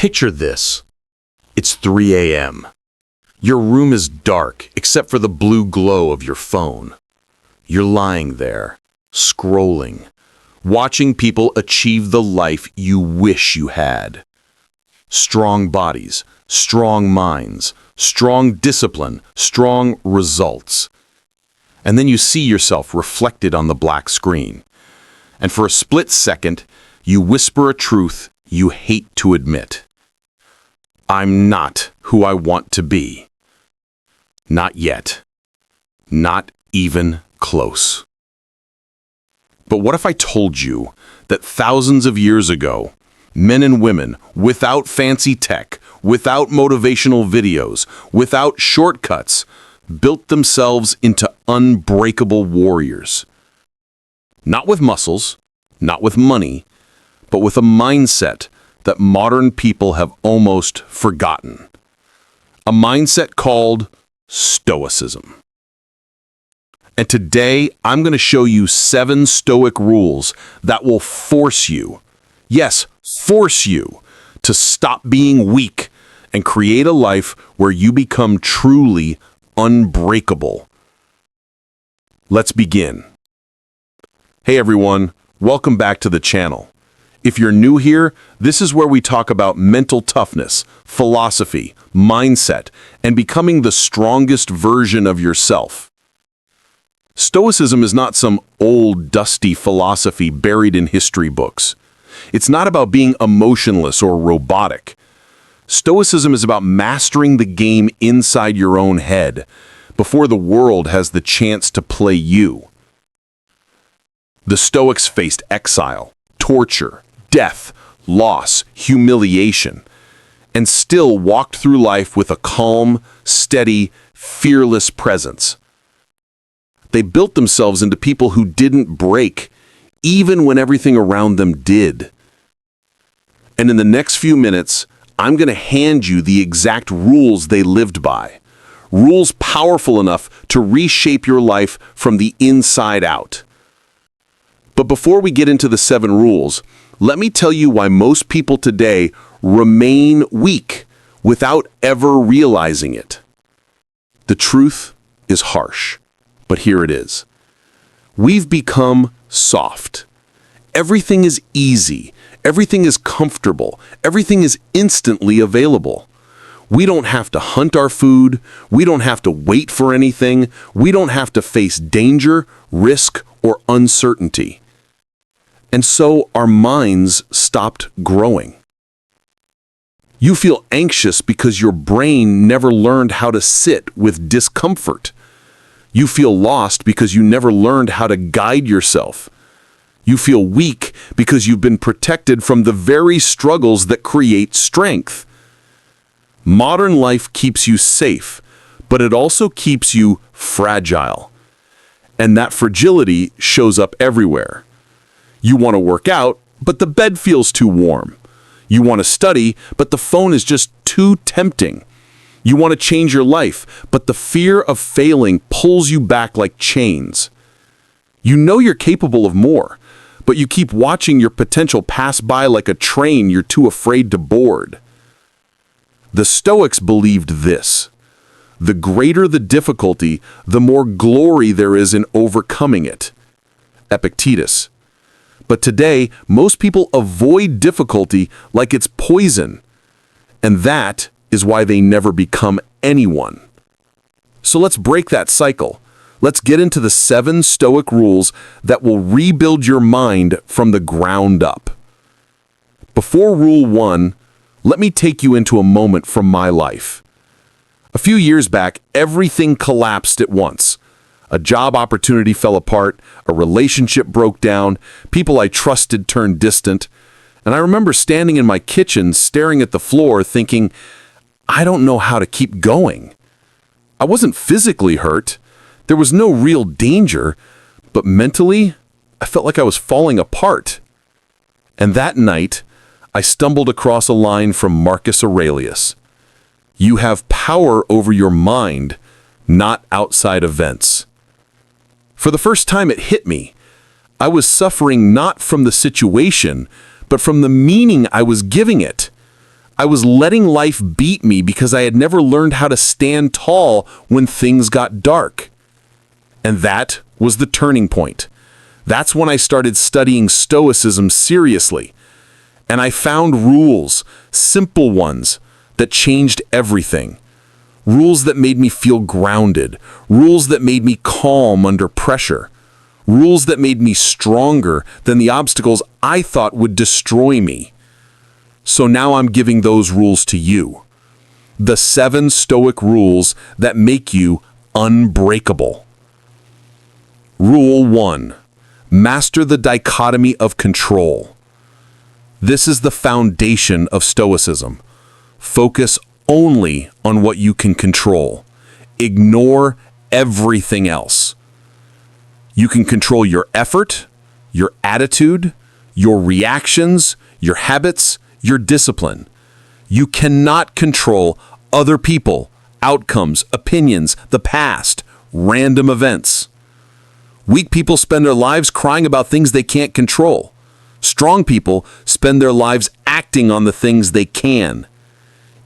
Picture this. It's 3 a.m. Your room is dark except for the blue glow of your phone. You're lying there, scrolling, watching people achieve the life you wish you had. Strong bodies, strong minds, strong discipline, strong results. And then you see yourself reflected on the black screen. And for a split second, you whisper a truth you hate to admit. I'm not who I want to be. Not yet. Not even close. But what if I told you that thousands of years ago, men and women, without fancy tech, without motivational videos, without shortcuts, built themselves into unbreakable warriors? Not with muscles, not with money, but with a mindset that modern people have almost forgotten. A mindset called Stoicism. And today, I'm going to show you 7 Stoic rules that will force you, yes, force you, to stop being weak and create a life where you become truly unbreakable. Let's begin. Hey everyone, welcome back to the channel. If you're new here, this is where we talk about mental toughness, philosophy, mindset, and becoming the strongest version of yourself. Stoicism is not some old, dusty philosophy buried in history books. It's not about being emotionless or robotic. Stoicism is about mastering the game inside your own head before the world has the chance to play you. The Stoics faced exile, torture, death, loss, humiliation, and still walked through life with a calm, steady, fearless presence. They built themselves into people who didn't break, even when everything around them did. And in the next few minutes, I'm going to hand you the exact rules they lived by. Rules powerful enough to reshape your life from the inside out. But before we get into the 7 rules, let me tell you why most people today remain weak without ever realizing it. The truth is harsh, but here it is. We've become soft. Everything is easy. Everything is comfortable. Everything is instantly available. We don't have to hunt our food. We don't have to wait for anything. We don't have to face danger, risk, or uncertainty. And so our minds stopped growing. You feel anxious because your brain never learned how to sit with discomfort. You feel lost because you never learned how to guide yourself. You feel weak because you've been protected from the very struggles that create strength. Modern life keeps you safe, but it also keeps you fragile. And that fragility shows up everywhere. You want to work out, but the bed feels too warm. You want to study, but the phone is just too tempting. You want to change your life, but the fear of failing pulls you back like chains. You know you're capable of more, but you keep watching your potential pass by like a train you're too afraid to board. The Stoics believed this: the greater the difficulty, the more glory there is in overcoming it. Epictetus. But today, most people avoid difficulty like it's poison, and that is why they never become anyone. So let's break that cycle. Let's get into the 7 Stoic rules that will rebuild your mind from the ground up. Before Rule 1, let me take you into a moment from my life. A few years back, everything collapsed at once. A job opportunity fell apart, a relationship broke down, people I trusted turned distant, and I remember standing in my kitchen staring at the floor thinking, I don't know how to keep going. I wasn't physically hurt. There was no real danger, but mentally, I felt like I was falling apart. And that night, I stumbled across a line from Marcus Aurelius. You have power over your mind, not outside events. For the first time, it hit me. I was suffering not from the situation, but from the meaning I was giving it. I was letting life beat me because I had never learned how to stand tall when things got dark. And that was the turning point. That's when I started studying Stoicism seriously. And I found rules, simple ones, that changed everything. Rules that made me feel grounded. Rules that made me calm under pressure. Rules that made me stronger than the obstacles I thought would destroy me. So now I'm giving those rules to you. The 7 Stoic rules that make you unbreakable. Rule 1. Master the dichotomy of control. This is the foundation of Stoicism. Focus only on what you can control. Ignore everything else. You can control your effort, your attitude, your reactions, your habits, your discipline. You cannot control other people, outcomes, opinions, the past, random events. Weak people spend their lives crying about things they can't control. Strong people spend their lives acting on the things they can.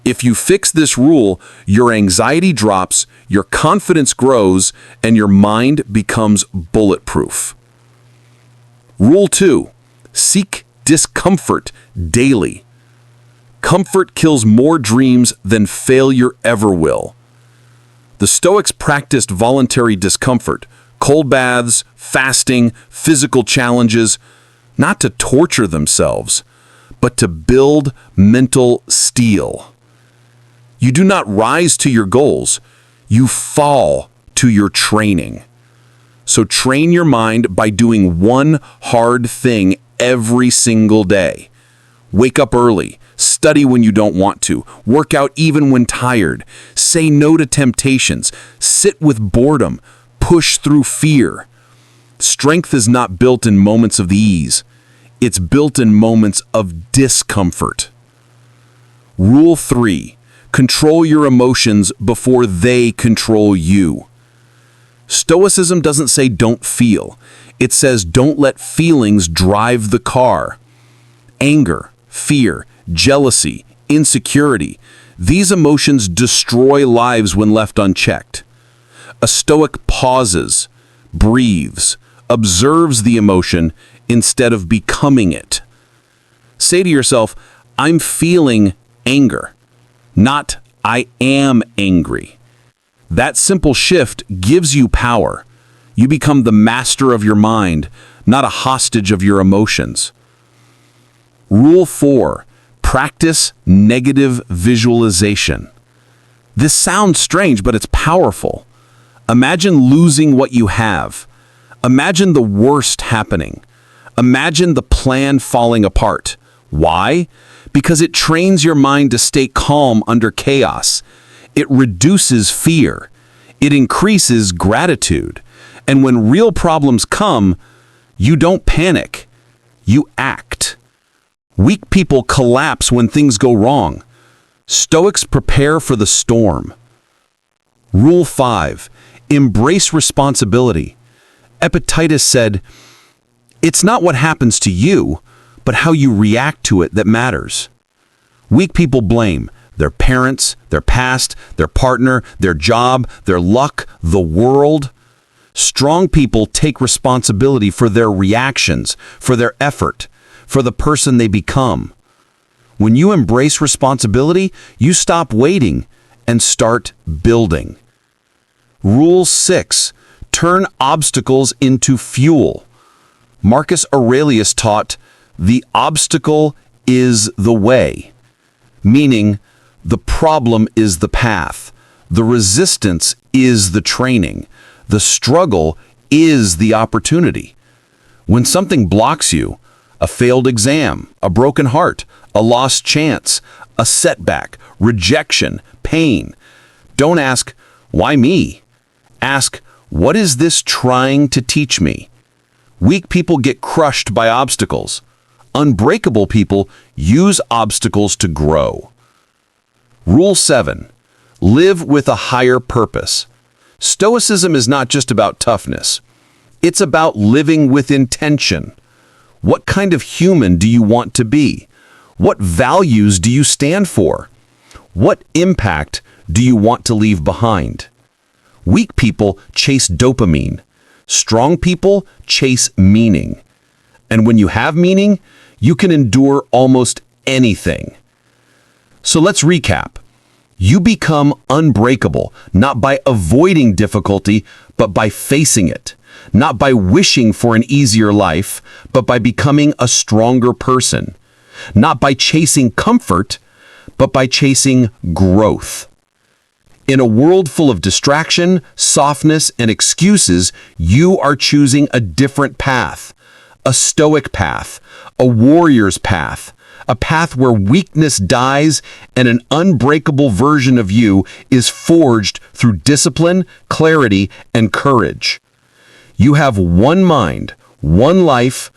If you fix this rule, your anxiety drops, your confidence grows, and your mind becomes bulletproof. Rule 2. Seek discomfort daily. Comfort kills more dreams than failure ever will. The Stoics practiced voluntary discomfort, cold baths, fasting, physical challenges, not to torture themselves, but to build mental steel. You do not rise to your goals, you fall to your training. So train your mind by doing one hard thing every single day. Wake up early, study when you don't want to, work out even when tired, say no to temptations, sit with boredom, push through fear. Strength is not built in moments of ease. It's built in moments of discomfort. Rule 3. Control your emotions before they control you. Stoicism doesn't say don't feel. It says don't let feelings drive the car. Anger, fear, jealousy, insecurity. These emotions destroy lives when left unchecked. A Stoic pauses, breathes, observes the emotion instead of becoming it. Say to yourself, I'm feeling anger, not I am angry. That simple shift gives you power. You become the master of your mind, not a hostage of your emotions. Rule 4. Practice negative visualization. This sounds strange, but it's powerful. Imagine losing what you have. Imagine the worst happening. Imagine the plan falling apart. Why? Because it trains your mind to stay calm under chaos. It reduces fear. It increases gratitude. And when real problems come, you don't panic. You act. Weak people collapse when things go wrong. Stoics prepare for the storm. Rule 5. Embrace responsibility. Epictetus said, "It's not what happens to you, but how you react to it that matters." Weak people blame their parents, their past, their partner, their job, their luck, the world. Strong people take responsibility for their reactions, for their effort, for the person they become. When you embrace responsibility, you stop waiting and start building. Rule 6. Turn obstacles into fuel. Marcus Aurelius taught, "The obstacle is the way," meaning the problem is the path, the resistance is the training, the struggle is the opportunity. When something blocks you, a failed exam, a broken heart, a lost chance, a setback, rejection, pain, don't ask, "Why me?" Ask, "What is this trying to teach me?" Weak people get crushed by obstacles. Unbreakable people use obstacles to grow. Rule 7. Live with a higher purpose. Stoicism is not just about toughness. It's about living with intention. What kind of human do you want to be? What values do you stand for? What impact do you want to leave behind? Weak people chase dopamine. Strong people chase meaning. And when you have meaning, you can endure almost anything. So let's recap. You become unbreakable, not by avoiding difficulty, but by facing it. Not by wishing for an easier life, but by becoming a stronger person. Not by chasing comfort, but by chasing growth. In a world full of distraction, softness, and excuses, you are choosing a different path. A stoic path, a warrior's path, a path where weakness dies and an unbreakable version of you is forged through discipline, clarity, and courage. You have one mind, one life,